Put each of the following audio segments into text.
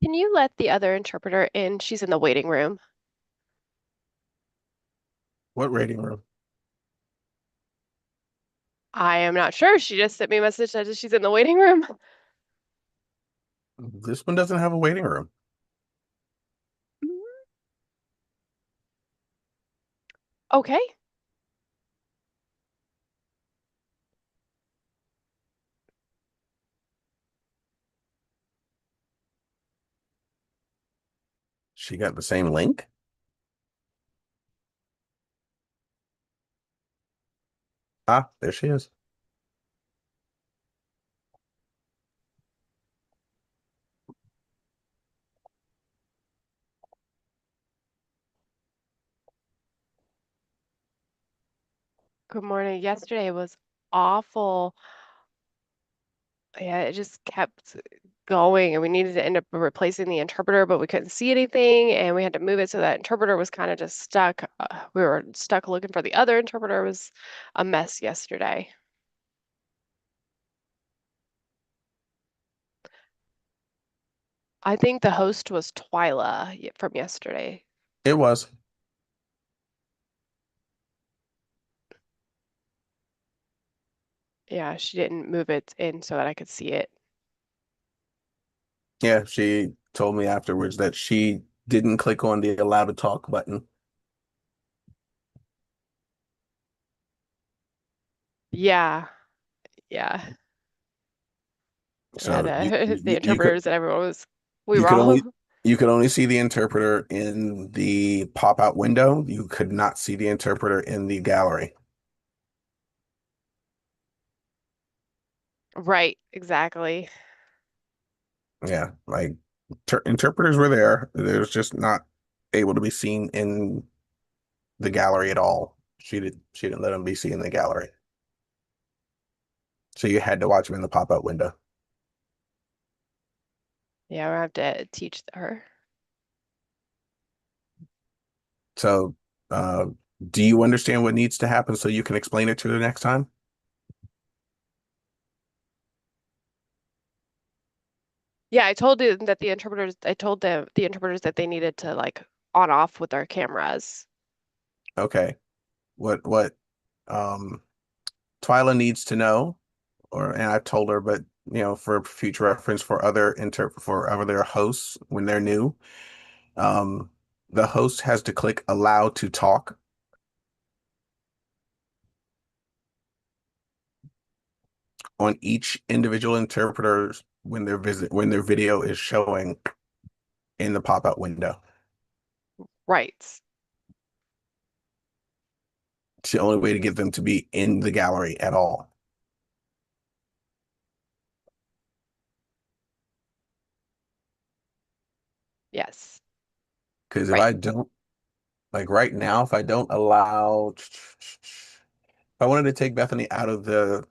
Can you let the other interpreter in? She's in the waiting room. What rating room? I am not sure. She just sent me a message that she's in the waiting room. This one doesn't have a waiting room. Okay. She got the same link. Ah, there she is. Good morning. Yesterday was awful. Yeah, it just kept going, and we needed to end up replacing the interpreter, but we couldn't see anything, and we had to move it so that interpreter was kind of just stuck. We were stuck looking for the other interpreter. It was a mess yesterday. I think the host was Twyla from yesterday. It was. Yeah, she didn't move it in so that I could see it. Yeah, she told me afterwards that she didn't click on the allow to talk button. Yeah, yeah, yeah. So The interpreters and everyone was. We you were could all only you could only see the interpreter in the pop-out window. You could not see the interpreter in the gallery. right. Exactly. Yeah, like interpreters were there. They're just not able to be seen in the gallery at all. She didn't let them be seen in the gallery. So you had to watch them in the pop-out window. Yeah, we have to teach her. So uh do you understand what needs to happen so you can explain it to her next time? Yeah, I told them that the interpreters. I told them the interpreters that they needed to like on off with their cameras. Okay. What um Twyla needs to know, or and I've told her, but for future reference for other hosts when they're new, um, the host has to click allow to talk on each individual interpreter when their video is showing in the pop-out window. Right. It's the only way to get them to be in the gallery at all. Yes. Because if Right. I don't, like right now, if I don't allow, if I wanted to take Bethany out of the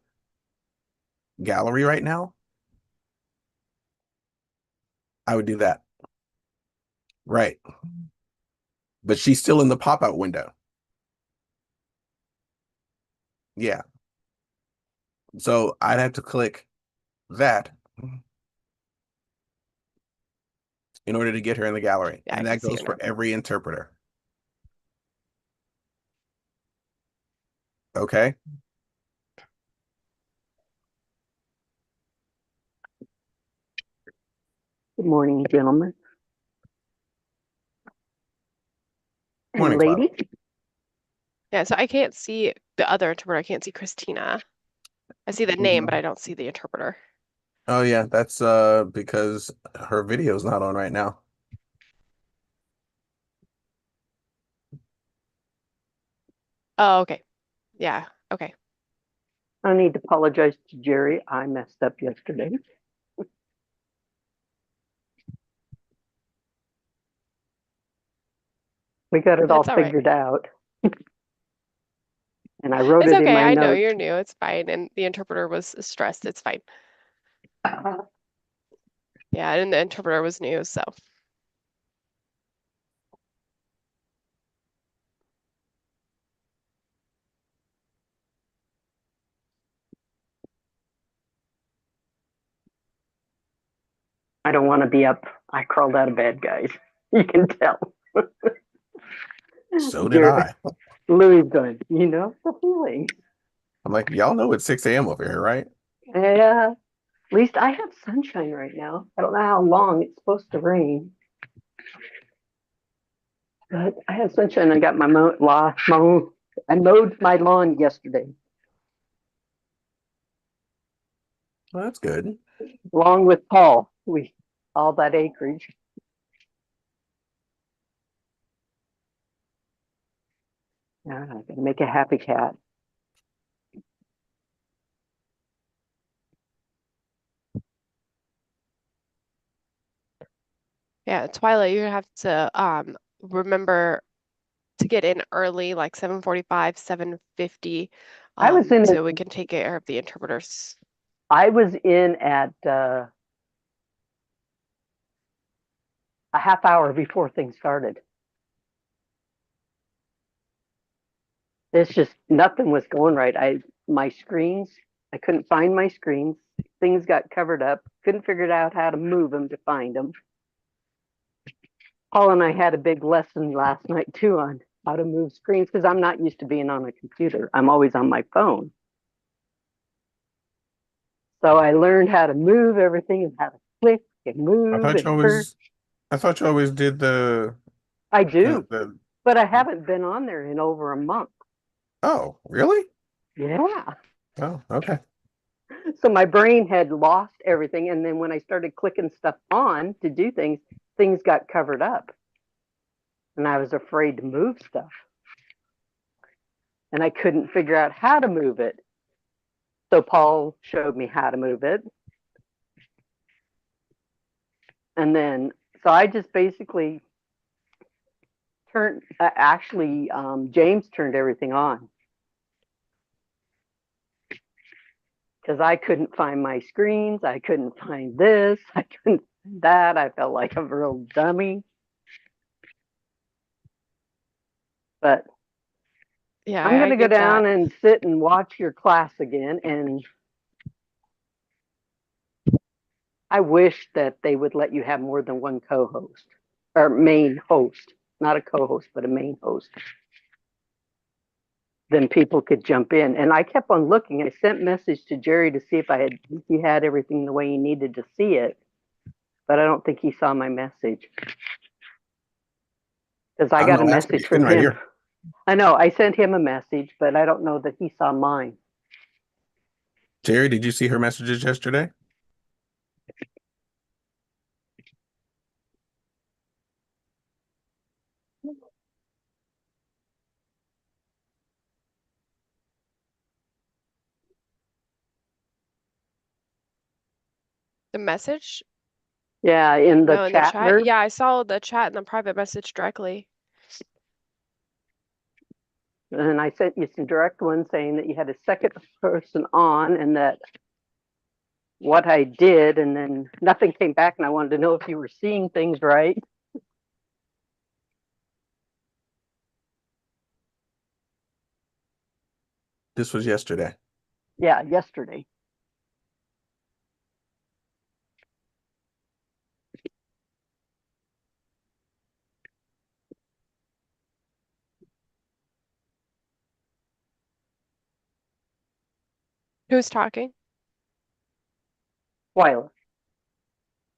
gallery right now, I would do that. Right. But she's still in the pop-out window. Yeah. So I'd have to click that in order to get her in the gallery. Yeah, I And can that see goes her now. for every interpreter. Okay. Good morning, gentlemen and Morning, Twyla. ladies. Yeah, so I can't see the other interpreter. I can't see Christina. I see the name, but I don't see the interpreter. Oh yeah, that's because her video's not on right now. Oh, okay. Yeah. Okay. I need to apologize to Jerry. I messed up yesterday. We got it all That's all right. figured out. And I wrote It's it in okay. my I know notes. you're new. It's fine. And the interpreter was stressed. It's fine. Yeah, and the interpreter was new, so. I don't want want to be up. I crawled out of bed, guys. You can tell. So did I. Louis going, the feeling. I'm like, y'all know it's 6 a.m. over here, right? Yeah. At least I have sunshine right now. I don't know how long it's supposed to rain. But I have sunshine. I got my I mowed my lawn yesterday, Well, that's good. along with Paul. All that acreage. Yeah, I gotta make a happy cat. Yeah, Twilight, you have to remember to get in early, like 7:45, 7:50, I was in. so we can take care of the interpreters. I was in at a half hour before things started. It's just nothing was going right. My screens, I couldn't find my screens. Things got covered up. Couldn't figure out how to move them to find them. Paul and I had a big lesson last night too on how to move screens because I'm not used to being on a computer. I'm always on my phone. So I learned how to move everything and how to click and move I thought you and turn. always, I thought you always did I do, the. but I haven't been on there in over a month. Oh, really? Yeah. Oh, okay. So my brain had lost everything. And then when I started clicking stuff on to do things, things got covered up. And I was afraid to move stuff. And I couldn't figure out how to move it. So Paul showed me how to move it. And then, so I just basically James turned everything on. Because I couldn't find my screens. I couldn't find this. I couldn't find that. I felt like a real dummy. But Yeah, I'm going I to go get that. down and sit and watch your class again. And I wish that they would let you have more than one co-host or main host, not a co-host, but a main host. Then people could jump in. And I kept on looking. I sent message to Jerry to see if he had everything the way he needed to see it. But I don't think he saw my message. Because I I don't got a know. Ask me. message Sitting from right him. here. I know, I sent him a message, but I don't know that he saw mine. Jerry, did you see her messages yesterday? The message? Yeah, in the No, in the chat chat. group. Yeah, I saw the chat and the private message directly. And I sent you some direct ones saying that you had a second person on and that what I did, and then nothing came back, and I wanted to know if you were seeing things right. This was yesterday. Yeah, yesterday. Who's talking? Twyla.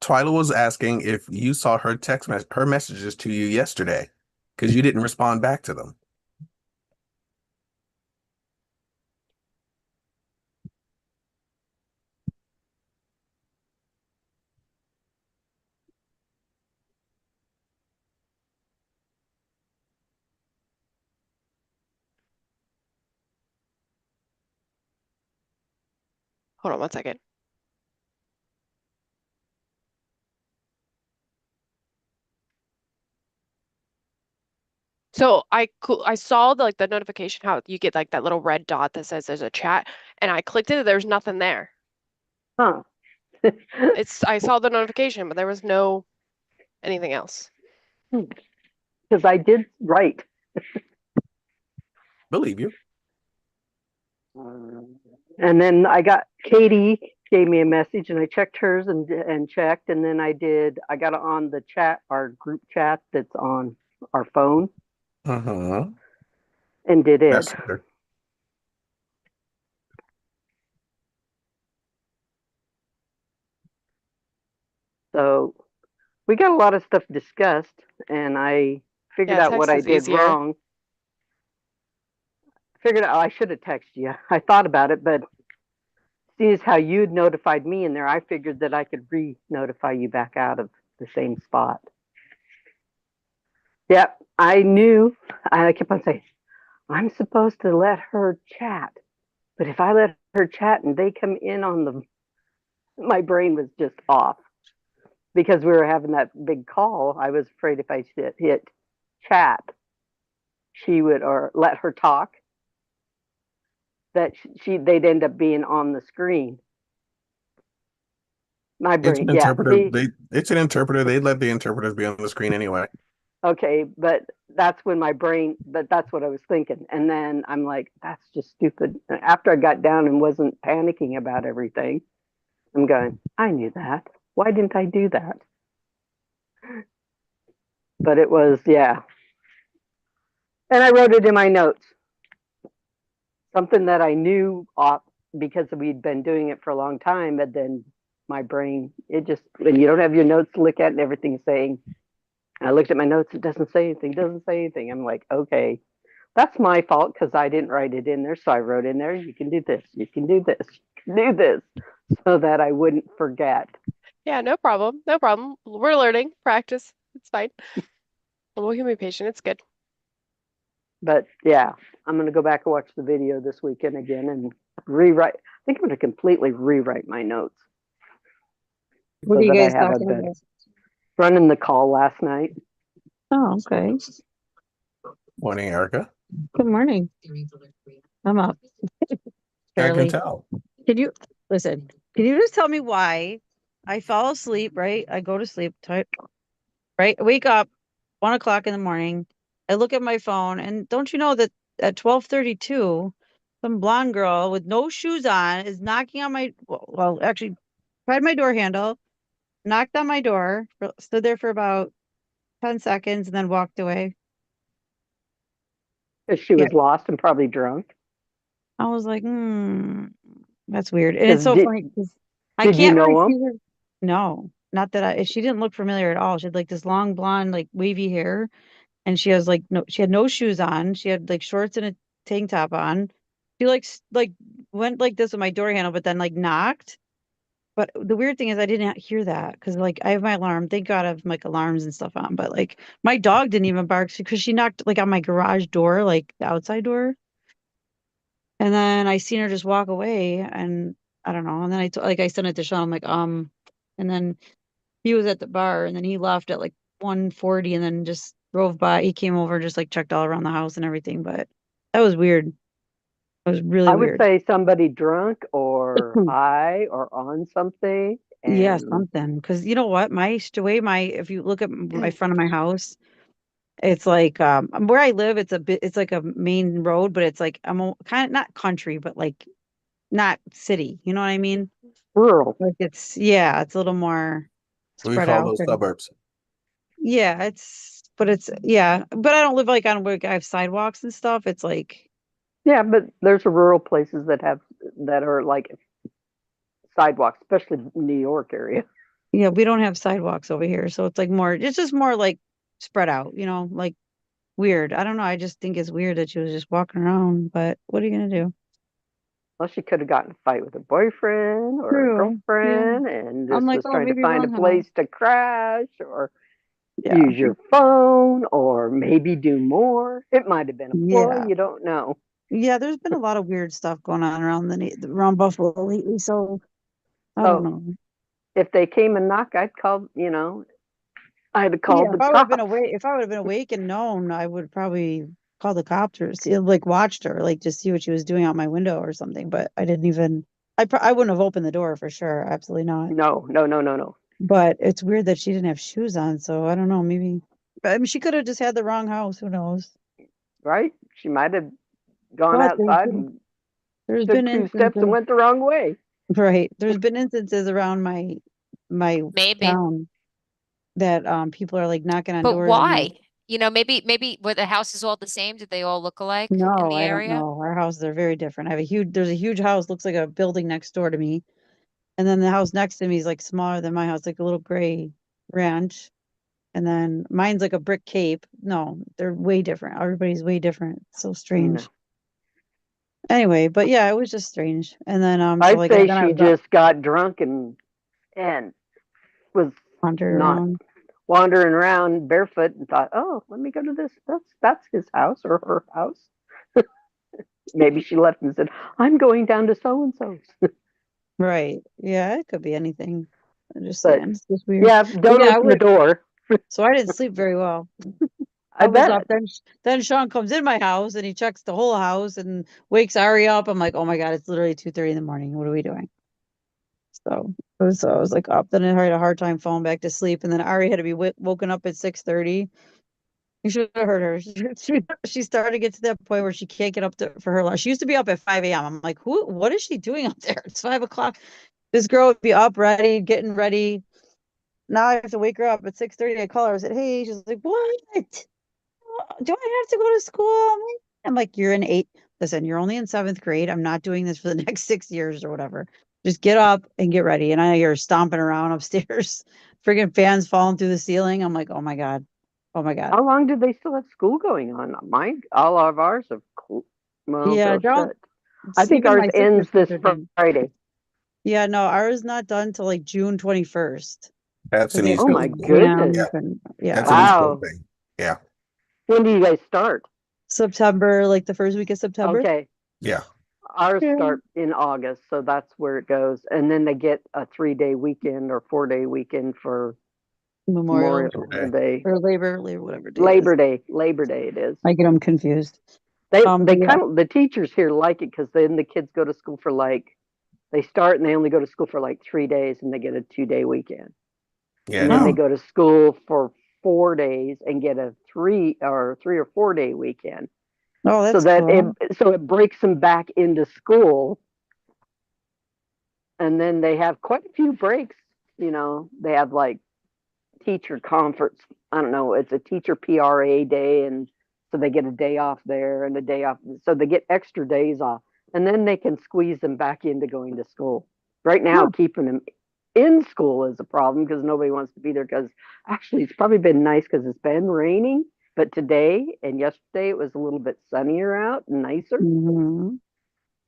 Twyla was asking if you saw her messages to you yesterday because you didn't respond back to them. Hold on one second. So I saw the notification how you get like that little red dot that says there's a chat, and I clicked it. There's nothing there. Huh. I saw the notification, but there was no anything else. Because I did write. Believe you. And then I got Katie gave me a message, and I checked hers and checked, and then I got on the chat, our group chat that's on our phone, Mm-hmm. and did it. Messenger. So we got a lot of stuff discussed, and I figured Yeah, out what text I is did easier. wrong. Figured out I should have texted you. I thought about it, but seeing as how you'd notified me in there, I figured that I could re-notify you back out of the same spot. Yep, I knew. I kept on saying, I'm supposed to let her chat, but if I let her chat and they come in on my brain was just off because we were having that big call. I was afraid if I hit chat, she would, or let her talk, that they'd end up being on the screen. My It's an brain, yeah. interpreter. See, It's an interpreter. They let the interpreters be on the screen anyway. okay, but that's what I was thinking. And then I'm like, that's just stupid. After I got down and wasn't panicking about everything, I'm going, I knew that. Why didn't I do that? But it was, yeah. And I wrote it in my notes. Something that I knew because we'd been doing it for a long time, but then my brain, it just, when you don't have your notes to look at and everything's saying, I looked at my notes, it doesn't say anything. I'm like, okay, that's my fault because I didn't write it in there. So I wrote in there, you can do this, you can do this, you can do this, so that I wouldn't forget. Yeah, no problem. No problem. We're learning. Practice. It's fine. We can be patient. It's good. But yeah, I'm going to go back and watch the video this weekend again and rewrite. I think I'm going to completely rewrite my notes. What so are you that guys I have talking a better about? running the call last night. Oh, okay. Morning, Erica. Good morning. I'm up. I can Barely. tell. Can you listen? Can you just tell me why I fall asleep, right? I go to sleep, right? I wake up 1 o'clock in the morning. I look at my phone, and don't you know that at 12:32, some blonde girl with no shoes on is knocking on my actually tried my door handle, knocked on my door, stood there for about 10 seconds, and then walked away. Because she Yeah. was lost and probably drunk. I was like, that's weird. And it's so funny because I did you can't really know see him? her. No, not that she didn't look familiar at all. She had like this long blonde, like wavy hair, and she has like she had no shoes on. She had like shorts and a tank top on. She like went like this with my door handle, but then like knocked. But the weird thing is I didn't hear that because like I have my alarm. Thank God I have like alarms and stuff on. But like my dog didn't even bark because she knocked like on my garage door, like the outside door. And then I seen her just walk away, and I don't know. And then like I sent it to Sean. I'm like, and then he was at the bar, and then he left at like 1:40, and then just drove by. He came over, just like checked all around the house and everything. But that was weird. It was really I would weird. say somebody drunk or high or on something. Yeah, And something. Because you know what, if you look at my front of my house, it's like where I live. It's like a main road, but it's like I'm kind of not country, but like not city. You know what I mean? rural. Like it's a little more We spread call out. those suburbs. Yeah, but I don't live like on where I have sidewalks and stuff. It's like, Yeah, but there's rural places that are like sidewalks, especially New York area. yeah, we don't have sidewalks over here. So it's just more like spread out, like weird. I don't know. I just think it's weird that she was just walking around, but what are you going to do? Well, she could have gotten a fight with a boyfriend or a True. Yeah. girlfriend and I'm just like, was oh, trying to maybe find a wrong house. place to crash or Yeah. use your phone or maybe do more. It might have been a ploy. Yeah. You don't know. Yeah. There's been a lot of weird stuff going on around Buffalo lately. So I don't So know. if they came and knocked, I'd have called Yeah, the if I would have been cops. awake, and known, I would probably call the cops or see, like, watched her, like, just see what she was doing out my window or something. But I didn't even. I wouldn't have opened the door for sure. Absolutely not. No, no, no, no, no. But it's weird that she didn't have shoes on. So I don't know. Maybe. I mean, she could have just had the wrong house. Who knows? Right? She might have gone But outside and there's took been 2 steps and instances. went the wrong way. Right. There's been instances around my Maybe. town that people are like knocking on But doors and why? You know, maybe were the houses all the same? Did they all look alike in no, the I don't area? know. Our houses are very different. There's a huge house, looks like a building next door to me. And then the house next to me is like smaller than my house, like a little gray ranch. And then mine's like a brick cape. No, they're way different. Everybody's way different. It's so No. strange. Anyway, but yeah, it was just strange. And then so I'd like say then I she was up just got drunk and was wandering not around. wandering around barefoot and thought, oh, let me go to this. That's his house or her house. Maybe she left and said, I'm going down to so and so's. Right. Yeah, it could be anything. I'm just But saying, it's just weird. yeah, But don't yeah, open the door. so I didn't sleep very well. I I was bet. up. Then Sean comes in my house and he checks the whole house and wakes Ari up. I'm like, oh my God, it's literally 2:30 in the morning. What are we doing? So I was like up. Then I had a hard time falling back to sleep. And then Ari had to be woken up at 6:30. You should have heard her. She started to get to that point where she can't get up for her lunch. She used to be up at 5 a.m. I'm like, what is she doing up there? It's 5 o'clock. This girl would be up ready, getting ready. Now I have to wake her up at 6:30. I call her. I said, hey, she's like, what? Do I have to go to school? I'm like, you're in eight. Listen, you're only in seventh grade. I'm not doing this for the next 6 years or whatever. Just get up and get ready. And I hear her stomping around upstairs, friggin' fans falling through the ceiling. I'm like, oh my God. Oh my God. How long do they still have school going on? All of ours have, well, Yeah, they're don't shut. I think even ours my sister's ends this kids are done. Friday. Yeah, no, ours is not done till like June 21st. That's Because an they have East Oh to Coast my do thing. goodness. Yeah, exams and yeah. that's an East Coast Wow. thing. Yeah, When do you guys start? September, like the first week of September. Okay. yeah. Ours Yeah. start in August, so that's where it goes. And then they get a 3-day weekend or 4-day weekend for Memorial Memorial Day. or Labor, whatever day it is. Labor Day it is. I get them confused. They But yeah. kind of, the teachers here like it because then the kids go to school for like, they start and they only go to school for like 3 days and they get a 2-day weekend. Yeah, And then they no. go to school for 4 days and get a 3 or 4 day weekend. Oh, So that's that cool. it breaks them back into school. And then they have quite a few breaks. They have like teacher conference. I don't know. It's a teacher PRA day, and so they get a day off there and a day off. So they get extra days off, and then they can squeeze them back into going to school. Right now, Huh. keeping them in school is a problem because nobody wants to be there. Because actually, it's probably been nice because it's been raining, but today and yesterday it was a little bit sunnier out and nicer. Mhm.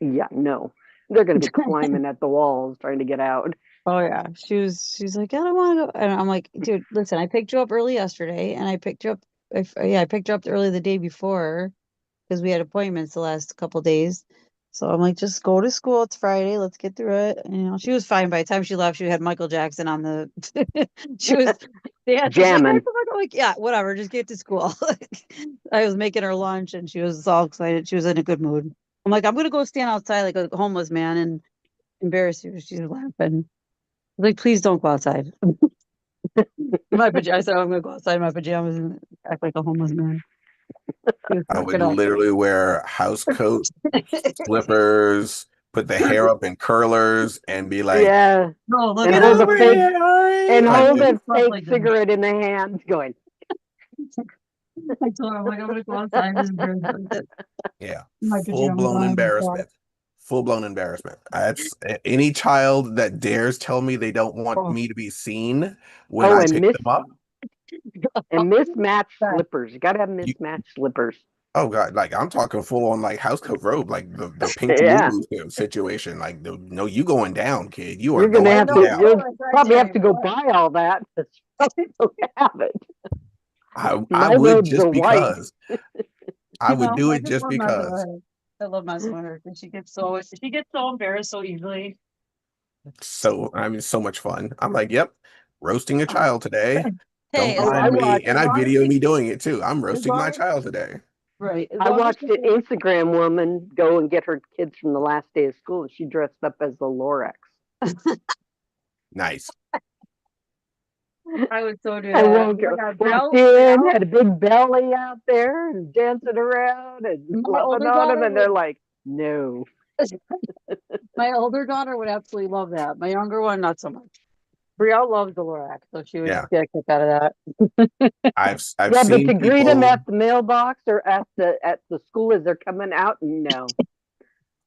Yeah, no, they're going to be climbing at the walls trying to get out. Oh yeah. She's like, I don't want to go. And I'm like, dude, listen, I picked you up early yesterday and I picked you up I picked you up early the day before because we had appointments the last couple days. So I'm like, just go to school. It's Friday. Let's get through it. And, she was fine. By the time she left, she had Michael Jackson on the she was yeah, she's like, Jamming. I'm like, yeah, whatever, just get to school. I was making her lunch and she was all excited. She was in a good mood. I'm like, I'm gonna go stand outside like a homeless man and embarrass you. She's laughing. Like, please don't go outside. My pajamas. I said, I'm gonna go outside in my pajamas and act like a homeless man. She was I would cracking up. literally wear house coat, slippers, put the hair up in curlers, and be like, Yeah, No, look and "Get at hold her. a over fake here, Ari!" and Like, hold a Stuff fake like that. cigarette in the hand, going. I told her, I'm like, I'm gonna go outside and just embarrass her with it. yeah, My full pajamas blown on. embarrassment. Full blown embarrassment. That's any child that dares tell me they don't want Oh, me to be seen when Oh, I and pick them up. mismatched Right. slippers. You got to have You, mismatched slippers. oh God, like I'm talking full on like house coat robe, like the pink Yeah, Lulu situation. Like, no, you going down, kid. You are you're gonna I going have know, to. I down. told You'll her, I said, probably have Jerry, to go what? buy all that. Probably don't have it. I My would robes just are white. because. I would do I it just just love messing with because. her. I love messing with her because she gets so embarrassed so easily. So I mean, so much fun. I'm like, yep, roasting a child today. Hey, Don't as I mind long as me. watched. And as I long as video she me doing it too. I'm as roasting my long as child today. right, as I long as watched an Instagram woman go and get her kids from the last day of school, and she dressed up as the Lorax. Nice. I would so do I that. won't go. Like a Walked belt, in, belt. had a big belly out there, and dancing around and My loving older on them, daughter and they're would like, "No." My older daughter would absolutely love that. My younger one, not so much. Brielle loves the Lorax, so she would Yeah, get a kick out of that. I've Yeah, but seen to greet them people. at the mailbox or at the school as they're coming out, no.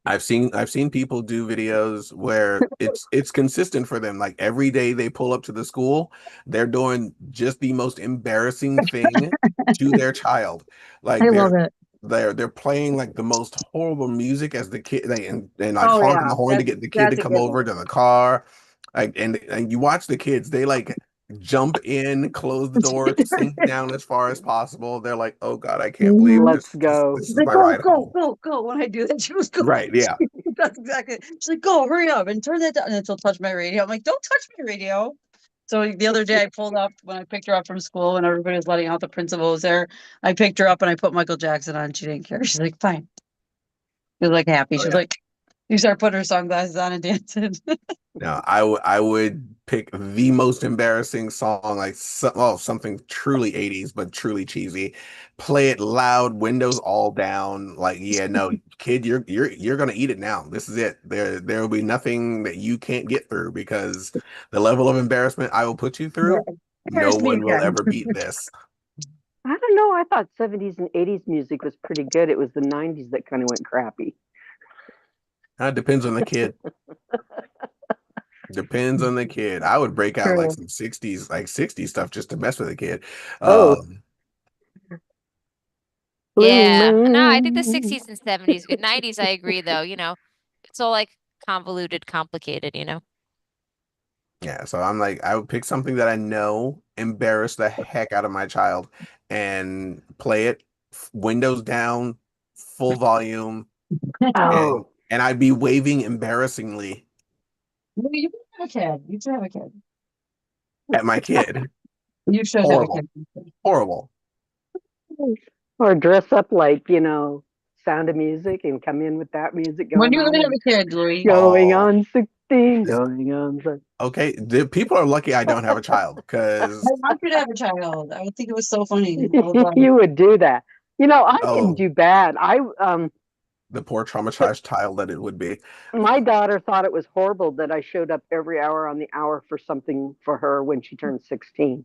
I've seen people do videos where it's consistent for them. Like every day they pull up to the school, they're doing just the most embarrassing thing to their child. Like I love it. they're playing like the most horrible music as the kid and like Oh honking yeah, the horn to get the kid to that's a come good over one. to the car. Like and you watch the kids, they like jump in, close the door, sink down as far as possible. They're like, "Oh God, I can't believe Let's this. This, go. this She's is like, my go, ride go, home." go, go. When I do that, she was go. Right? Yeah. That's exactly. She's like, go, hurry up and turn that down. And then she'll touch my radio. I'm like, don't touch my radio. So the other day I pulled up when I picked her up from school and everybody was letting out, the principal was there. I picked her up and I put Michael Jackson on. She didn't care. She's like, fine. She was like happy. Oh She was yeah. like, you start putting her sunglasses on and dancing. No, I would pick the most embarrassing song, like something truly 80s, but truly cheesy. Play it loud, windows all down. Like, yeah, no, kid, you're gonna eat it now. This is it. There will be nothing that you can't get through because the level of embarrassment I will put you Yeah. through, no Embarrass me one will again. ever beat this. I don't know. I thought 70s and 80s music was pretty good. It was the 90s that kind of went crappy. It depends on the kid. Depends on the kid. I would break out like True. some 60s, like 60s stuff just to mess with the kid. Oh, Um, Blue Yeah. No, I think the Moon. 60s and 70s, good 90s, I agree though, it's all like convoluted, complicated, Yeah, so I'm like, I would pick something that I know embarrass the heck out of my child and play it windows down, full volume, and Oh, and I'd be waving embarrassingly Well, you should have a kid. You should have a kid. at my kid. You should have a Horrible, kid. horrible. or dress up like, Sound of Music and come in with that music When going are you on gonna have and a kid, Louis? going Oh, on 16, this- going on 17. okay. The people are lucky I don't have a child I because want you to have a child. I would think it was so funny. I would love it. You would do that. I didn't oh, do bad. the poor traumatized child that it would be. My daughter thought it was horrible that I showed up every hour on the hour for something for her when she turned 16.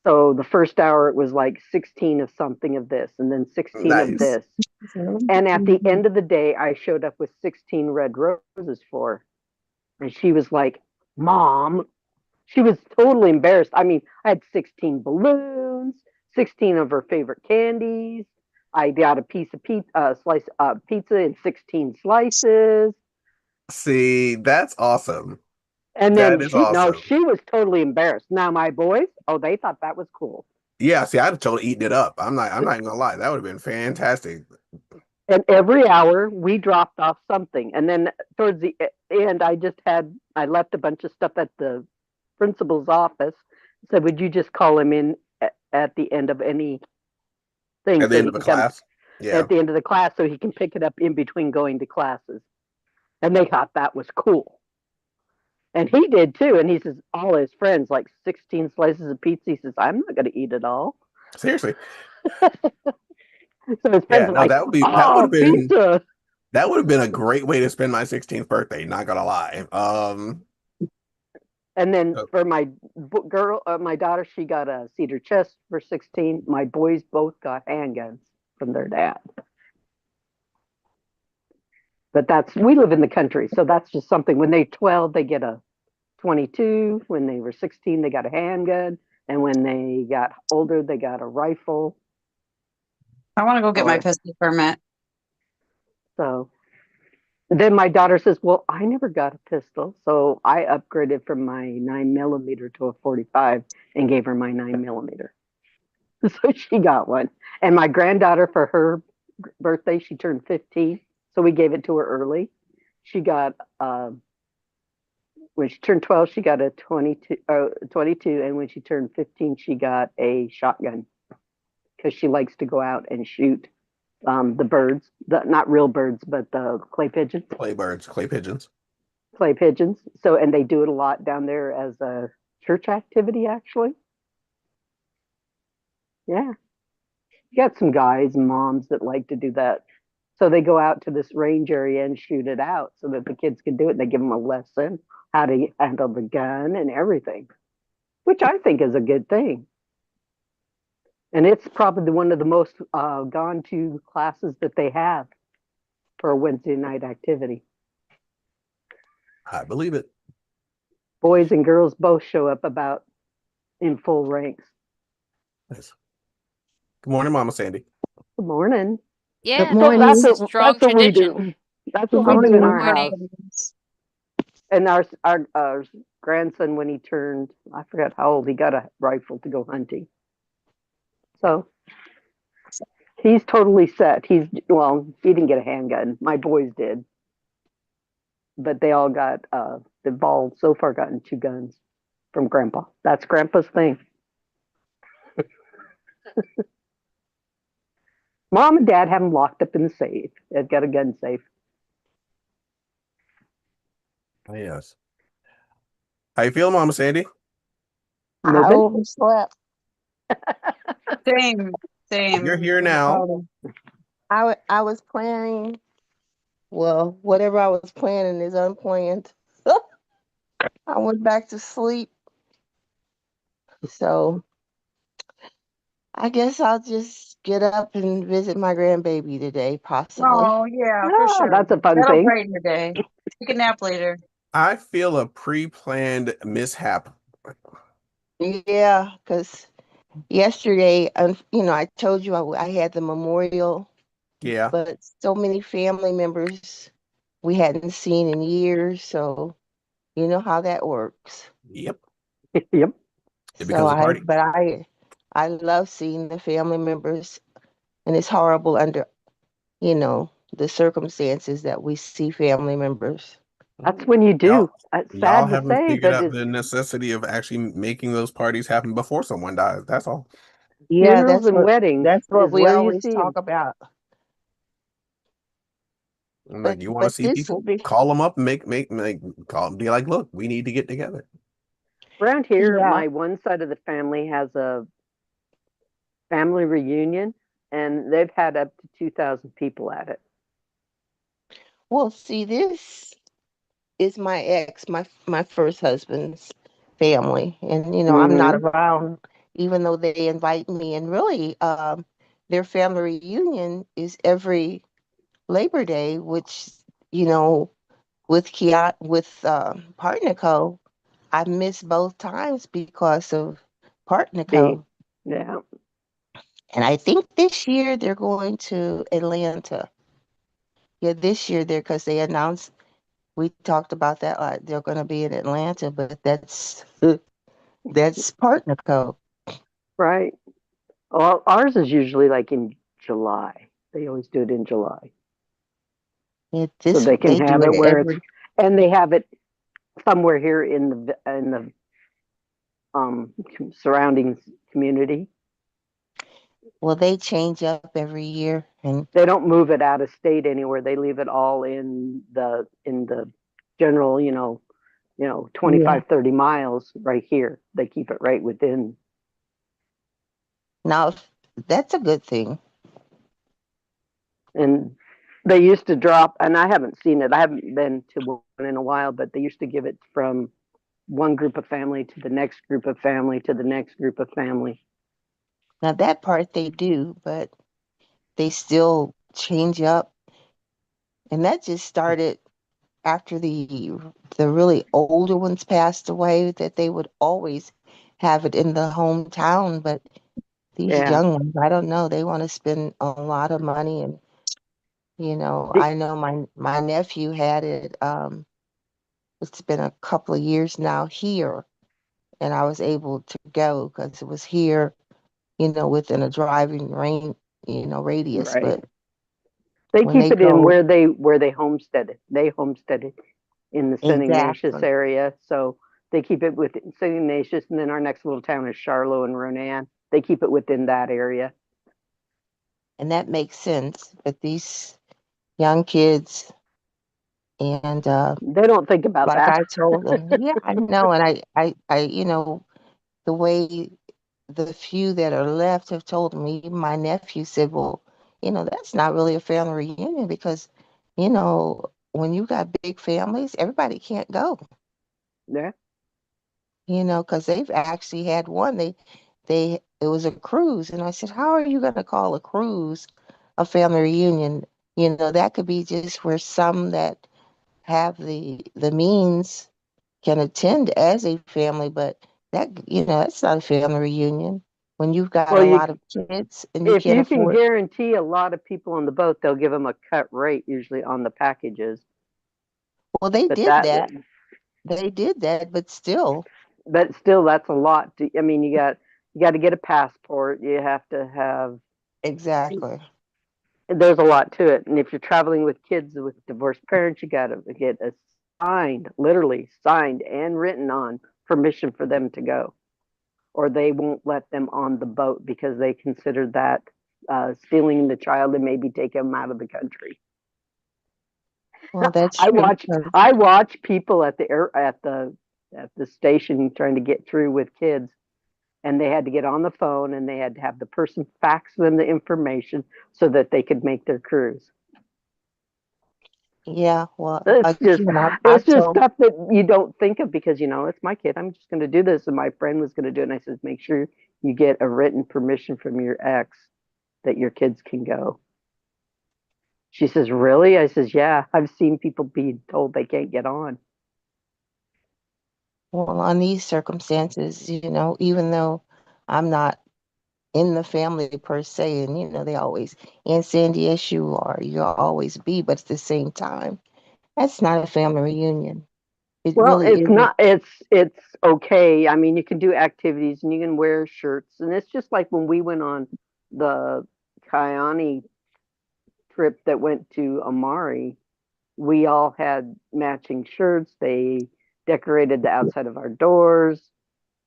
So the first hour it was like 16 of something of this and then 16 of Nice. this. And at the end of the day, I showed up with 16 red roses for her. And she was like, Mom, she was totally embarrassed. I mean, I had 16 balloons, 16 of her favorite candies. I got a piece of slice pizza in 16 slices. See, that's awesome. And then That is she, no, awesome. she was totally embarrassed. Now my boys, oh, they thought that was cool. Yeah, see, I'd have totally eaten it up. I'm not even gonna lie. That would have been fantastic. And every hour we dropped off something. And then towards the end, I left a bunch of stuff at the principal's office. Said, would you just call him in at the end of any thing At the so end he of a can come class. Yeah. at the end of the class so he can pick it up in between going to classes. And they thought that was cool. And he did too. And he says, all his friends, like 16 slices of pizza. He says, I'm not going to eat it all. Seriously. So his friends Yeah, are no, like, that would oh, have been pizza. a great way to spend my 16th birthday, not gonna lie. And then So- for my my daughter, she got a cedar chest for 16. My boys both got handguns from their dad. But we live in the country. So that's just something. When they're 12, they get a 22. When they were 16, they got a handgun. And when they got older, they got a rifle. I want to go get my Or pistol permit. so then my daughter says, well, I never got a pistol. So I upgraded from my 9mm to a 45 and gave her my 9mm. So she got one. And my granddaughter, for her birthday, she turned 15. So we gave it to her early. She got, when she turned 12, she got a 22. And when she turned 15, she got a shotgun because she likes to go out and shoot the birds, not real birds, but the clay pigeons. clay pigeons. Clay pigeons. So, and they do it a lot down there as a church activity, actually. Yeah. You got some guys and moms that like to do that. So they go out to this range area and shoot it out so that the kids can do it. They give them a lesson how to handle the gun and everything, which I think is a good thing. And it's probably one of the most gone to classes that they have for a Wednesday night activity. I believe it. Boys and girls both show up about in full ranks. Nice. Good morning, Mama Sandy. Good morning. Yeah, So morning. that's a that's strong what we tradition. do. That's what we do in our house. And our grandson, when he turned, I forgot how old, he got a rifle to go hunting. So he's totally set. He didn't get a handgun. My boys did, but they all got they've all so far gotten 2 guns from Grandpa. That's Grandpa's thing. Mom and Dad have them locked up in the safe. They've got a gun safe. Yes. How you feeling, Mama Sandy? I Living. overslept. Same, same. You're here now. I was planning, well, whatever I was planning is unplanned. I went back to sleep. So I guess I'll just get up and visit my grandbaby today, possibly. Oh, yeah, for sure. That's a fun That'll thing. brighten your day. Take a nap later. I feel a pre-planned mishap. Yeah, because yesterday, I told you I had the memorial, Yeah. but so many family members we hadn't seen in years, so you know how that works. Yep. Yep. It becomes a party. I love seeing the family members, and it's horrible under, the circumstances that we see family members. That's when you do. It's Y'all sad to haven't say, figured but out it's the necessity of actually making those parties happen before someone dies. That's all. Yeah, funerals and weddings that's what is we where you always see talk 'em. about. And But like, you want to but see this will people, be call them up and call them, be like, look, we need to get together. Around here, Yeah. my one side of the family has a family reunion, and they've had up to 2,000 people at it. Well, see, this is my first husband's family, and I'm not around, even though they invite me. And really, their family reunion is every Labor Day, which with Partnico, I missed both times because of Partnico. Yeah. And I think this year they're going to Atlanta. Yeah, this year because they announced, we talked about that, they're going to be in Atlanta, but that's Partnico. Right. Well, ours is usually like in July. They always do it in July. Yeah, So they can do have it where it's, every. and they have it somewhere here in the surrounding community. Well, they change up every year, and They don't move it out of state anywhere. They leave it all in the general, 25, 30 miles right here. They keep it right within. now that's a good thing. And they used to drop, and I haven't seen it. I haven't been to one in a while, but they used to give it from one group of family to the next group of family to the next group of family. Now that part they do, but they still change up, and that just started after the really older ones passed away. That they would always have it in the hometown, but these young ones, I don't know, they want to spend a lot of money, and I know my nephew had it. It's been a couple of years now here, and I was able to go because it was here, within a driving range, radius. Right. But They when keep they it in go, where they homesteaded. They homesteaded in the St. Ignatius exactly, area, so they keep it within St. Ignatius, and then our next little town is Charlotte and Ronan. They keep it within that area. and that makes sense. But these young kids, and They don't think about like that. I told them, yeah, I know, and I, the way the few that are left have told me, my nephew said, well, That's not really a family reunion because, when you got big families, everybody can't go, Yeah. because they've actually had one. It was a cruise, and I said, how are you going to call a cruise a family reunion? That could be just where some that have the means can attend as a family, but that's not a family reunion when you've got Well, a lot of kids and you if can't you can afford. guarantee a lot of people on the boat, they'll give them a cut rate usually on the packages. Well, they But did that. They did that, but still. but still, that's a lot. I mean, you got to get a passport. You have to have. Exactly. There's a lot to it, and if you're traveling with kids with divorced parents, you got to get a literally signed and written on permission for them to go, or they won't let them on the boat because they consider that stealing the child and maybe take them out of the country. Well, that's I true. watch I watch people at the station trying to get through with kids, and they had to get on the phone and they had to have the person fax them the information so that they could make their cruise. Yeah, well, It's just again, I it's just told, stuff that you don't think of because it's my kid. I'm just going to do this, and my friend was going to do it. And I said, make sure you get a written permission from your ex that your kids can go. She says, really? I says, yeah. I've seen people be told they can't get on. well, on these circumstances, even though I'm not in the family per se, and they always in Sandy as you are, you'll always be, but at the same time, that's not a family reunion. It Well, really it's isn't. not. It's okay. I mean, you can do activities and you can wear shirts, and it's just like when we went on the Kiani trip that went to Amari. We all had matching shirts. They decorated the outside of our doors.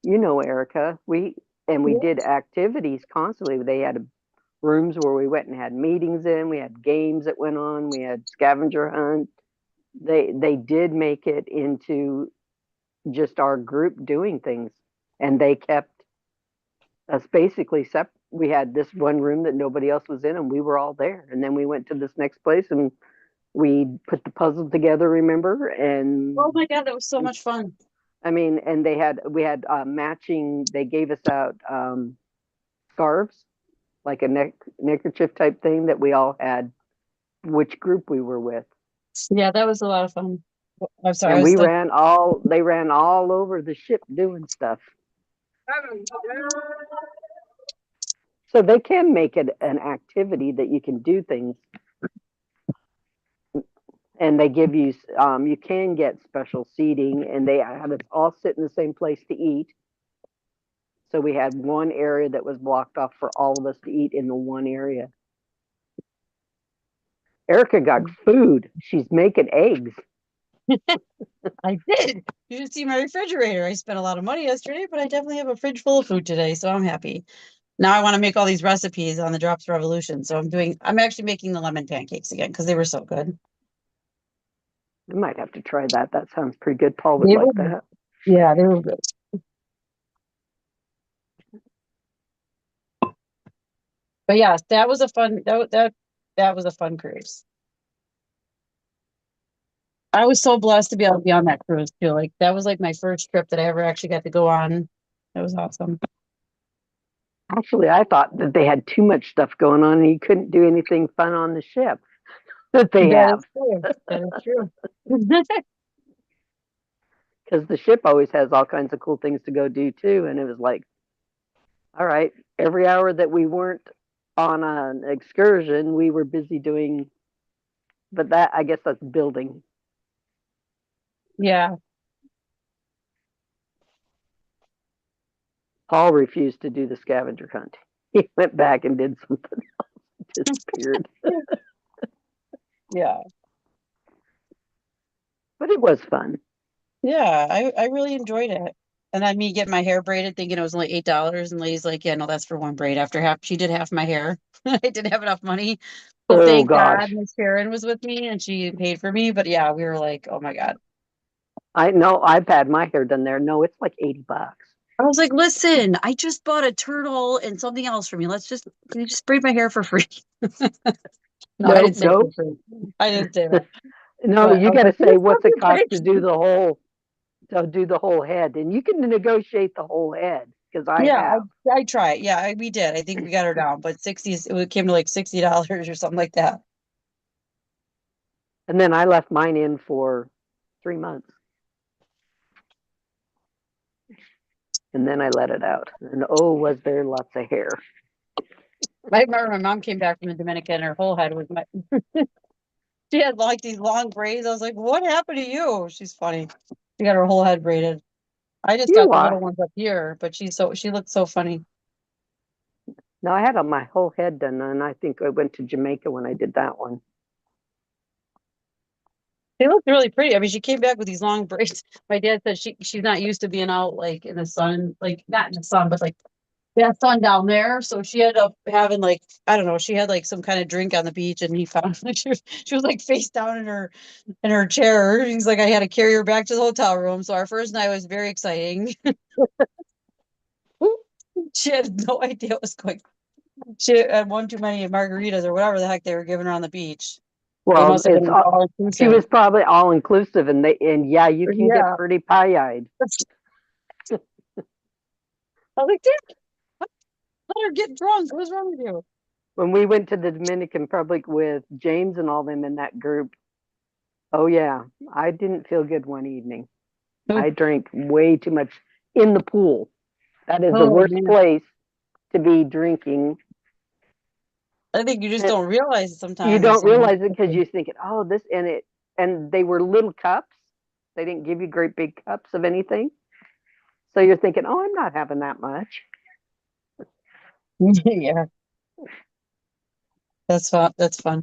Erica. We did activities constantly. They had rooms where we went and had meetings in. We had games that went on. We had scavenger hunt. They did make it into just our group doing things, and they kept us basically separate. We had this one room that nobody else was in, and we were all there. And then we went to this next place, and we put the puzzle together. Remember? And Oh my God, that was so much fun. I mean, and we had matching. They gave us out scarves, like a neckerchief type thing that we all had. Which group we were with, Yeah, that was a lot of fun. I'm sorry, I and was still. They ran all over the ship doing stuff. So they can make it an activity that you can do things, and they give you you can get special seating, and they have us all sit in the same place to eat. So we had one area that was blocked off for all of us to eat in the one area. Erica got food. She's making eggs. I did. You should see my refrigerator. I spent a lot of money yesterday, but I definitely have a fridge full of food today, so I'm happy. Now I want to make all these recipes on the Drops Revolution. So I'm actually making the lemon pancakes again because they were so good. I might have to try that. That sounds pretty good. Paul would They like were, that. yeah, they were good. But yes, that was a fun that was a fun cruise. I was so blessed to be able to be on that cruise too. Like that was like my first trip that I ever actually got to go on. That was awesome. Actually, I thought that they had too much stuff going on and you couldn't do anything fun on the ship that they That have. is true. That is true. Because the ship always has all kinds of cool things to go do too. And it was like, all right, every hour that we weren't on an excursion, we were busy doing, but I guess that's building. Yeah. Paul refused to do the scavenger hunt. He went back and did something else, disappeared. Yeah. But it was fun. Yeah. I really enjoyed it. And then me getting my hair braided thinking it was only $8. And Lady's like, yeah, no, that's for one braid. After she did half my hair. I didn't have enough money. So Oh thank God gosh. Miss Sharon was with me and she paid for me. But yeah, we were like, oh my God. I know I've had my hair done there. No, it's like $80. I was like, listen, I just bought a turtle and something else for me. Can you just braid my hair for free? No, I didn't say Nope. for free. I didn't say that. No, But I you was got to like, say "This what's it fucking cost to breaks." do the whole head, and you can negotiate the whole head because I Yeah, have. I tried. Yeah, we did. I think we got her down, but it came to like $60 or something like that. And then I left mine in for 3 months, and then I let it out. And oh, was there lots of hair? I remember my mom came back from the Dominican, and her whole head was my. She had like these long braids. I was like, "What happened to you?" She's funny. She got her whole head braided. I just got You the are. little ones up here, but she looked so funny. No, I had my whole head done, and I think I went to Jamaica when I did that one. She looked really pretty. I mean, she came back with these long braids. My dad said she's not used to being out like in the sun, like not in the sun, but like that sun down there. So she ended up having like I don't know. She had like some kind of drink on the beach, and he found like she was like face down in her chair. He's like, I had to carry her back to the hotel room. So our first night was very exciting. She had no idea what was going. She had one too many margaritas or whatever the heck they were giving her on the beach. It Well, must have been like all she inclusive. was probably all inclusive, and yeah, you can get Yeah. pretty pie-eyed. I was like, Dad, let her get drunk. What's wrong with you? When we went to the Dominican Republic with James and all them in that group, oh yeah, I didn't feel good one evening. I drank way too much in the pool. That is the Oh worst man. place to be drinking. I think you just And don't realize it you sometimes. don't realize it because you're thinking, oh, this and it, and they were little cups. They didn't give you great big cups of anything. So you're thinking, oh, I'm not having that much. Yeah, that's fun. That's fun.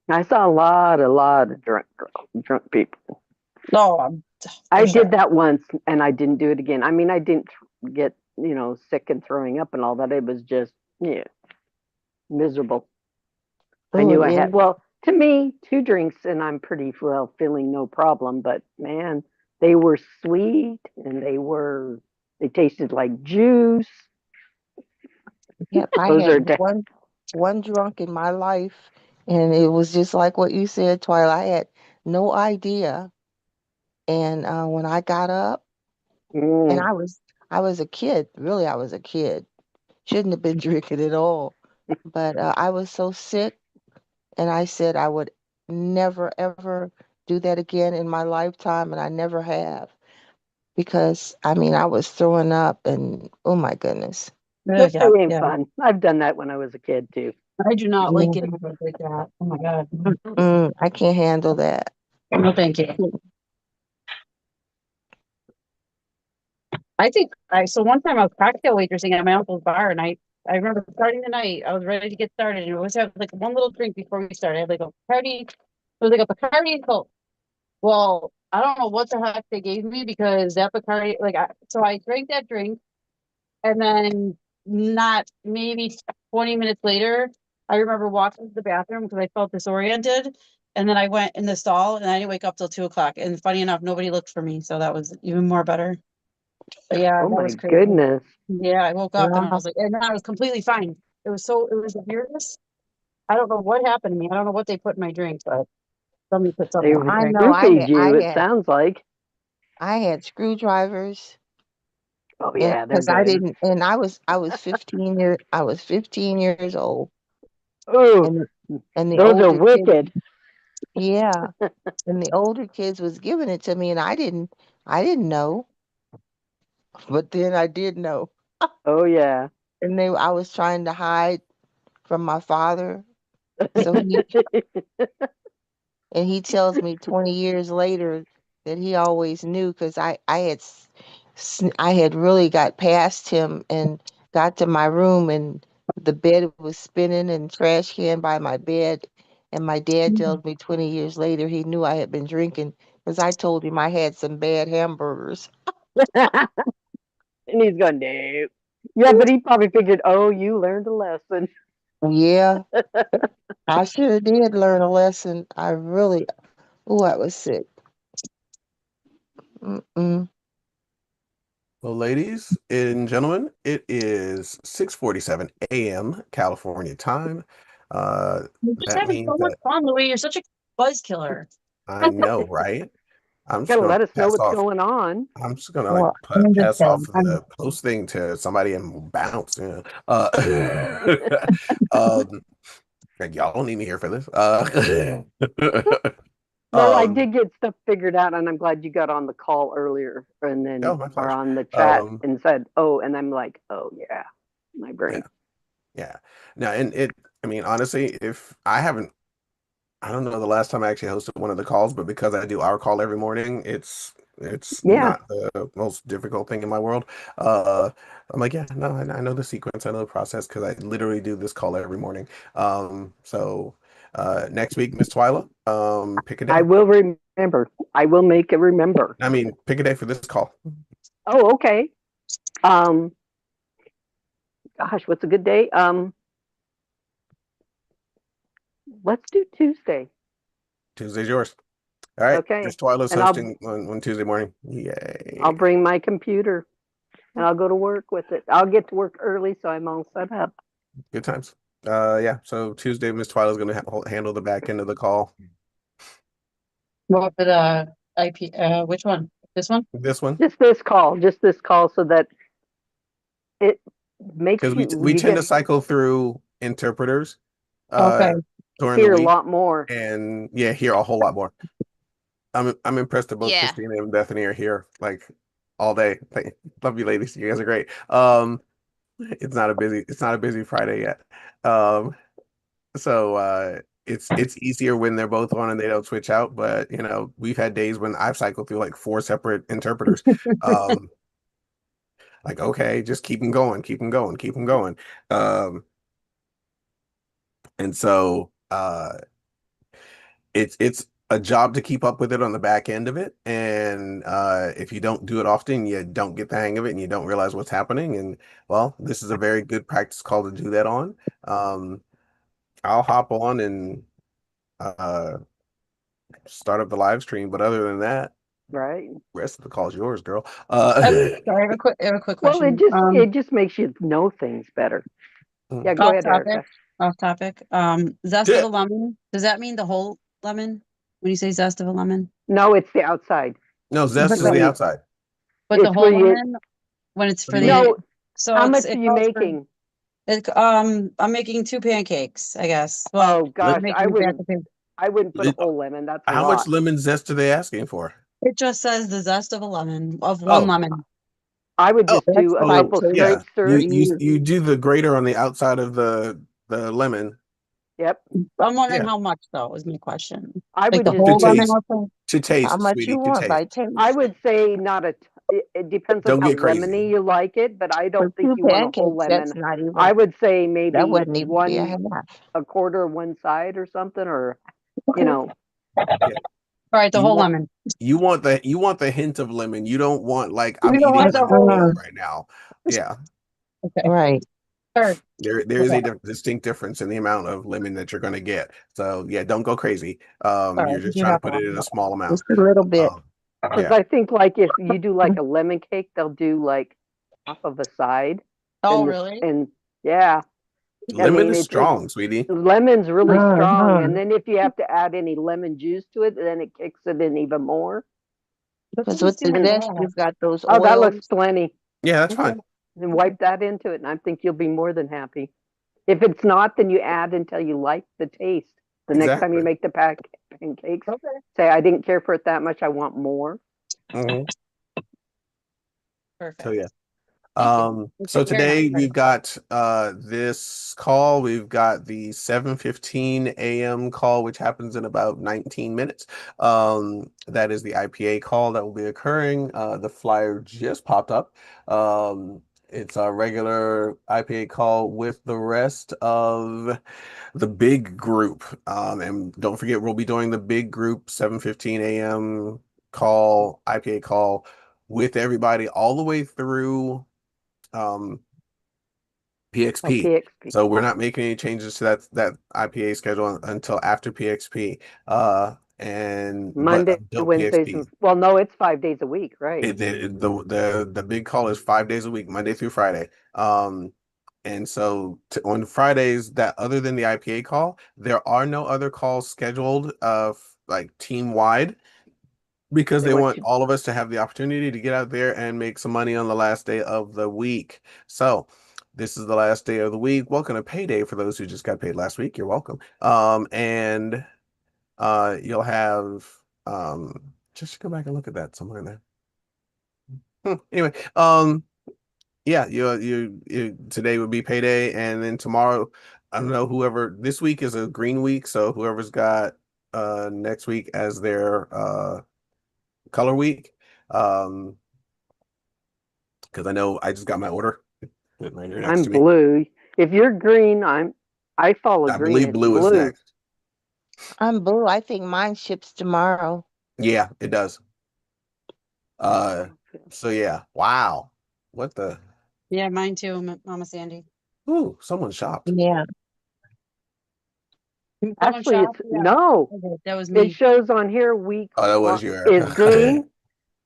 I saw a lot of drunk people. No, I for sure. did that once and I didn't do it again. I mean, I didn't get, sick and throwing up and all that. It was just, yeah, miserable. I Oh, knew I yeah. had, well, to me, 2 drinks and I'm pretty well feeling no problem. But man, they were sweet and they tasted like juice. Yep, I Those are, had one drunk in my life, and it was just like what you said, Twyla. I had no idea. And when I got up, and mm, I was a kid, really, I was a kid. Shouldn't have been drinking at all. But I was so sick, and I said I would never ever do that again in my lifetime, and I never have because I mean I was throwing up, and oh my goodness. that Yeah, ain't yeah. fun. I've done that when I was a kid too. I do not like Yeah. getting drunk like that. Oh my God. I can't handle that. No, thank you. I think so one time I was cocktail waitressing at my uncle's bar and I remember starting the night, I was ready to get started and we always have like one little drink before we started. I had like a party, it was like a Bacardi and Coke. Well, I don't know what the heck they gave me because that Bacardi, so I drank that drink and then not maybe 20 minutes later, I remember walking to the bathroom because I felt disoriented. And then I went in the stall and I didn't wake up till 2 o'clock. And funny enough, nobody looked for me. So that was even more better. But yeah, Oh that my was crazy. goodness. Yeah, I woke up and I Yeah. was like, and then I was completely fine. It was the weirdest. I don't know what happened to me. I don't know what they put in my drink, but somebody put They something in my I drink. know roofied you, it sounds like. I had screwdrivers, Oh and yeah, they're because I good. didn't, and I was 15 years old, Oh, and the those are older kids, wicked. yeah, and the older kids was giving it to me, and I didn't know, but then I did know, Oh yeah. and I was trying to hide from my father, so he tells me 20 years later that he always knew because I had really got past him and got to my room and the bed was spinning and trash can by my bed. And my dad tells me 20 years later he knew I had been drinking because I told him I had some bad hamburgers. And he's going, no. Yeah, but he probably figured, oh, you learned a lesson. Yeah, I sure did learn a lesson. I was sick. Mm-mm. Well, ladies and gentlemen, it is 6:47 a.m. California time. You're just That having means so much that fun, Louis. You're such a buzz killer. I know, right? I'm just Gotta gonna let us know pass what's off. going on. I'm just gonna like Well, I'm just pass off kidding. the post thing to somebody and bounce. Um, like y'all don't need me here for this. No, I Um, did get stuff figured out, and I'm glad you got on the call earlier and then oh, my are pleasure. on the chat Um, and said, "Oh," and I'm like, "Oh yeah, my brain." yeah, yeah. Now, and I mean, honestly, if I haven't I don't know the last time I actually hosted one of the calls, but because I do our call every morning, it's Yeah, not the most difficult thing in my world. Uh, I'm like, yeah, no, I know the sequence, I know the process because I literally do this call every morning. Next week, Miss Twyla, pick a I day. will remember. I will make it remember. I mean, pick a day for this call. Oh, okay. Um, gosh, what's a good day? Let's do Tuesday. Tuesday's yours. All right, Okay, Miss Twyla's and I'll hosting on Tuesday morning. I'll Yay. bring my computer and I'll go to work with it. I'll get to work early, so I'm all set up. Good times. Yeah, so Tuesday, Miss Twyla's going to handle the back end of the call. What for the IP? Which one? This one? This one. Just this call, so that it makes Because we you tend get to cycle through interpreters Okay. during the hear a week lot more. and yeah, hear a whole lot more. I'm impressed that both Yeah. Christina and Bethany are here like all day. Love you ladies. You guys are great. It's not a busy Friday yet. Um it's easier when they're both on and they don't switch out, but we've had days when I've cycled through like four separate interpreters. Um like okay, just keep them going, keep them going, keep them going. Um And so it's a job to keep up with it on the back end of it. And if you don't do it often, you don't get the hang of it and you don't realize what's happening. And well, this is a very good practice call to do that on. Um, I'll hop on and uh, start up the live stream, but other than that, Right. rest of the call is yours, girl. Sorry, I have a quick Well, question. it just makes you know things better. Yeah, go Off ahead, topic. Erica. Off topic. Zest of a lemon. Does that mean the whole lemon when you say zest of a lemon? No, it's the outside. No, zest But is When the you, outside. but the it's where whole you. lemon when it's What do for you mean? the No, so how it's much are it you calls for making? I'm making 2 pancakes, I guess. Well, Oh Lim- gosh, I'm making a batch of pancakes. I wouldn't put a li- whole lemon. That's a how much lot. lemon zest are they asking for? It just says the zest of a lemon of one Oh, lemon. I would oh, just That's do a like oh, couple takes straight yeah. You serves. you you. you do the grater on the outside of the lemon. Yep. I'm wondering Yeah, how much though is my question. I Like would the just to whole do. lemon taste, also? to How taste, much you sweetie, to want by taste. I taste? would say not a. It depends on Don't how get crazy. lemony you like it, but I For don't think two you want a whole pancakes, lemon. that's not I even. would say That maybe wouldn't even be a one, half. a quarter one side or something, or you Okay. know. Yeah, All right, the you whole want lemon. you want the hint of lemon. You don't want like I'm We don't eating want the lemon whole. peel Mm-mm. right now. Yeah, Okay. Right. Third. there is Okay. a distinct difference in the amount of lemon that you're going to get. So yeah, don't go crazy. All You're right. just You trying to have put it in a small amount. Just a little bit. Um, Because yeah, I think like if you do like a lemon cake, they'll do like half of a side, Oh, and this really? and yeah, I lemon mean is it strong, sweetie. lemon's really strong, and Mm-hmm. then if you have to add any lemon juice to it, then it kicks it in even more. That Because doesn't with seem the like And zest, bad. you've got those oh, that looks oils. plenty. Yeah, that's Okay. fine. And wipe that into it, and I think you'll be more than happy. If it's not, then you add until you like the taste. The next time you Exactly. make the pancakes, Okay. say I didn't care for it that much. I want more. Hmm. So Perfect. yeah. Thank you. So Okay, very today nice. we've got this call. We've got the 7:15 a.m. call, which happens in about 19 minutes. That is the IPA call that will be occurring. The flyer just popped up. It's a regular IPA call with the rest of the big group. And don't forget, we'll be doing the big group 7:15 a.m. call, IPA call with everybody all the way through um, Oh, PXP. PXP. So we're not making any changes to that IPA schedule until after PXP. but Monday, adult Wednesdays, and PSP. well, no, it's 5 days a week, right? The big call is 5 days a week, Monday through Friday. And so on Fridays, that other than the IPA call, there are no other calls scheduled like team wide because They they want want you. all of us to have the opportunity to get out there and make some money on the last day of the week. So this is the last day of the week. Welcome to payday for those who just got paid last week. You're welcome. And you'll have just go back and look at that somewhere in there. Anyway, yeah, you today would be payday, and then tomorrow, I don't know, whoever this week is a green week, so whoever's got next week as their color week. Because I know I just got my order right here next I'm to me. blue. If you're green, I follow I green. believe It's blue is blue. next. I'm blue. I think mine ships tomorrow. Yeah, it does. So yeah, wow. What the? Yeah, mine too, Mama Sandy. Ooh, someone shopped. Yeah. Someone Actually, shop? it's Yeah, no. okay, that was It me. shows on here week Oh, that one was you, is Erica. green.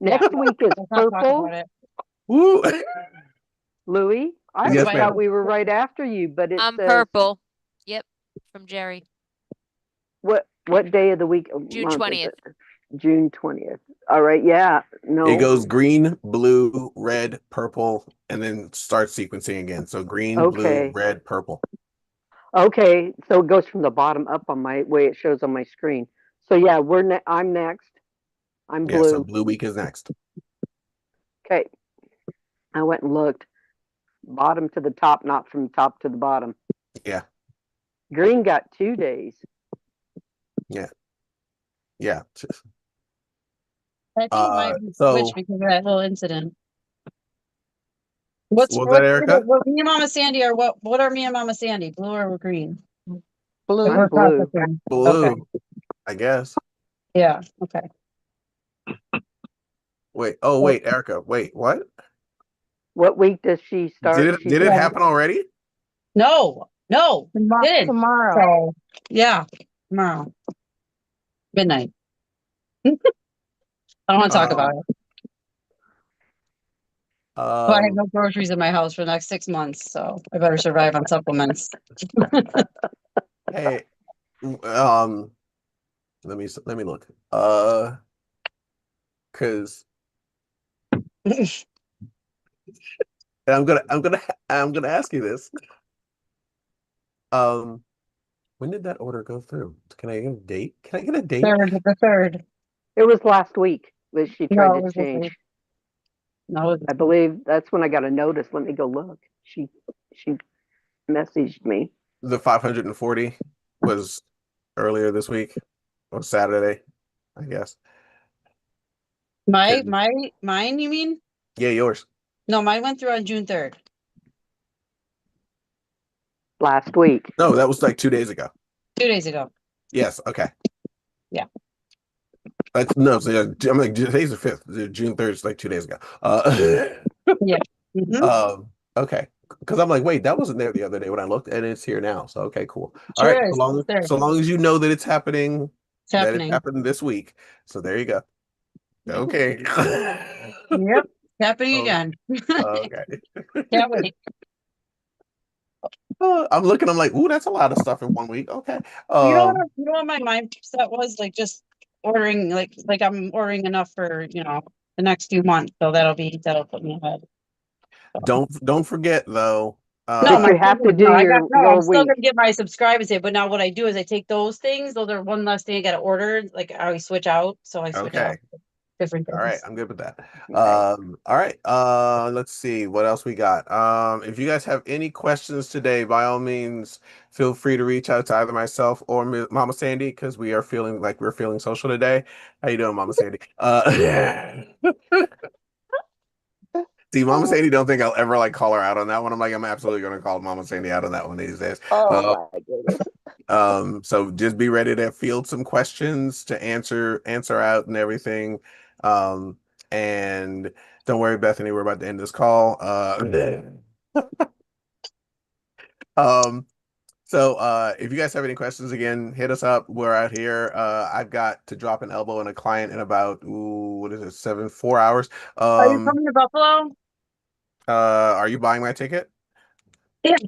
Yeah, Next week is let's not talk purple. about it. Woo. Louis, I Yes, always Everybody ma'am. thought we were right after you, but it I'm says purple. Yep, from Jerry. what day of the week June month is 20th. it? June 20th. All right, yeah. It No. goes green, blue, red, purple, and then starts sequencing again. So green, blue, Okay. red, purple. Okay, so it goes from the bottom up on my way it shows on my screen. So yeah, I'm next. I'm Yeah, so blue. blue week is next. Okay. I went and looked. Bottom to the top, not from top to the bottom. Yeah, Green got 2 days. yeah, yeah. I think it might be So switched because of that little incident. what was that, Erica? What me and Mama Sandy are what are me and Mama Sandy? Blue or green? If Blue. I'm we're blue. processing. Blue, Okay. I guess. Yeah. Okay. Wait, oh So, wait, Erica, wait, what? What week does she start? She Did it said yeah. happen already? No, didn't. Tomorrow. So yeah, tomorrow midnight. I don't want to talk about Um, it. But I have um, no groceries in my house for the next 6 months, so I better survive on supplements. hey, let me look. Because I'm gonna ask you this. Um, when did that order go through? Can I get a date? Can I get a date? The third. it was last week that she tried No, it to was this week. change. No, it was I believe that's when I got a notice. Let me go look. She messaged me. The 540 was earlier this week or Saturday, I guess. my 'Cause- mine. You mean? Yeah, yours. No, mine went through on June 3rd. Last week. No, that was like 2 days ago. 2 days ago. Yes. Okay. Yeah. No, so yeah, I'm like today's the 5th. June 3rd is like 2 days ago. Yeah. Mhm. Okay. Because I'm like, wait, that wasn't there the other day when I looked, and it's here now. So okay, cool. All right. Sure is. It's there. So long as you know that it's happening, It's that it happening. happened this week. So there you go. Okay. Yep. Happening Oh, again. okay. Can't wait. I'm looking, I'm like, ooh, that's a lot of stuff in 1 week. Okay. You know what my mindset was? Like just ordering like I'm ordering enough for, the next few months. So that'll put me ahead. So. Don't forget though. No, But my you have to do I'm your still week. gonna get my subscribers here, but now what I do is I take those things, those are one less thing I gotta order. Like I always switch out. So I switch out Okay. different All right, things. I'm good with that. Okay. All right. Let's see what else we got. If you guys have any questions today, by all means, feel free to reach out to either myself or Mama Sandy because we are feeling like we're feeling social today. How you doing, Mama Sandy? See, Mama Sandy don't think I'll ever like call her out on that one. I'm like, I'm absolutely gonna call Mama Sandy out on that one these days. Oh my goodness. So just be ready to field some questions to answer out and everything. Um, and don't worry, Bethany, we're about to end this call. Um, So if you guys have any questions, again, hit us up. We're out here. I've got to drop an elbow on a client in about, what is it, 4 hours. Are you coming to Buffalo? Are you buying my ticket? Yeah.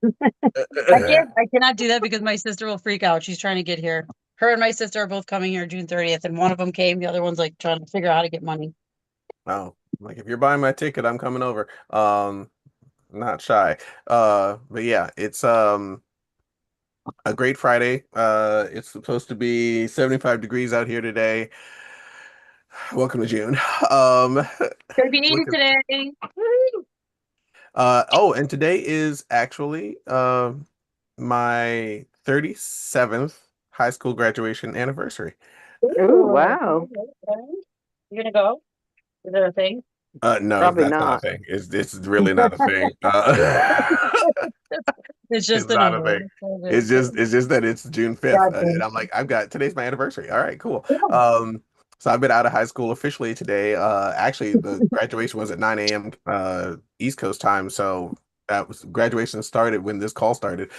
I cannot do that because my sister will freak out. She's trying to get here. Her and my sister are both coming here June 30th, and one of them came. The other one's like trying to figure out how to get money. Oh, like if you're buying my ticket, I'm coming over. Not shy. But yeah, it's a great Friday. It's supposed to be 75 degrees out here today. Welcome to June. Gonna be 80 looking- today. oh, and today is actually my 37th high school graduation anniversary. Ooh, wow. You gonna go? Is there a thing? No, Probably that's not a not. thing. It's really not a thing. It's just It's not a thing. It's just that it's June 5th. Gotcha. And I'm like, today's my anniversary. All right, cool. Yeah. So I've been out of high school officially today. Actually the graduation was at 9 a.m. East Coast time. So graduation started when this call started.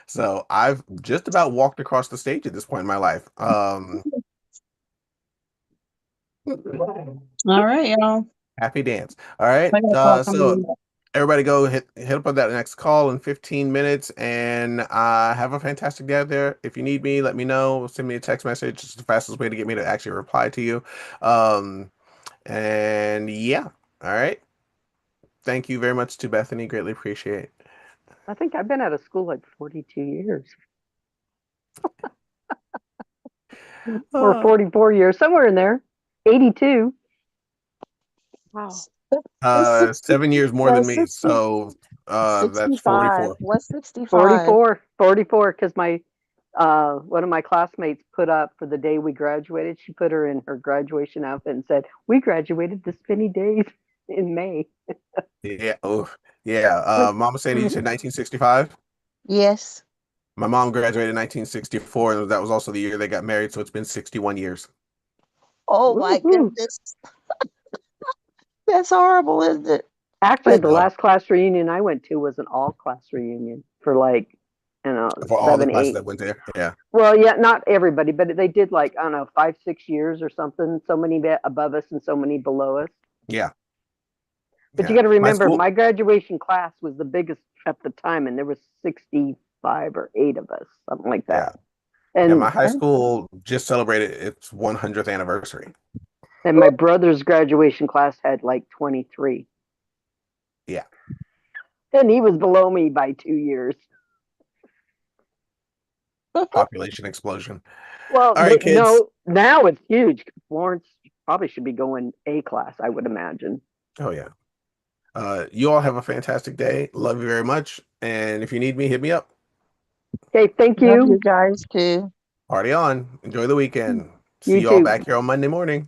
So I've just about walked across the stage at this point in my life. All right, y'all. Happy dance. All right. I got a call So coming in. everybody go hit up on that next call in 15 minutes and have a fantastic day out there. If you need me, let me know. Send me a text message. It's the fastest way to get me to actually reply to you. And yeah. All right. Thank you very much to Bethany. Greatly appreciate it. I think I've been out of school like 42 years or 44 years, somewhere in there. 82. Wow. 7 years more than me. 60, So that's 65. 44. What's 65? 44 because my one of my classmates put up for the day we graduated, she put her in her graduation outfit and said, "We graduated this many days in May." Yeah. Oh, yeah. Mama Sadie, you said 1965? Yes. My mom graduated in 1964, and that was also the year they got married, so it's been 61 years. Oh my Woo-hoo. goodness. That's horrible, isn't it? Actually, But the last class reunion I went to was an all class reunion for like, For all the 7, classes 8. that went there. Yeah. Well, yeah, not everybody, but they did like, I don't know, 5, 6 years or something. So many above us and so many below us. Yeah. But you Yeah. got to My remember, school, my graduation class was the biggest at the time, and there was 65 or 8 of us, something like yeah. that. Yeah, And my high school just celebrated its 100th anniversary. and my brother's graduation class had like 23, Yeah. and he was below me by 2 years. Population explosion. Well, All right, kids. no, now it's huge. Florence probably should be going A class, I would imagine. Oh, yeah. You all have a fantastic day. Love you very much. And if you need me, hit me up. Okay, thank love you. you guys too. Party on. Enjoy the weekend. See You you all too. back here on Monday morning.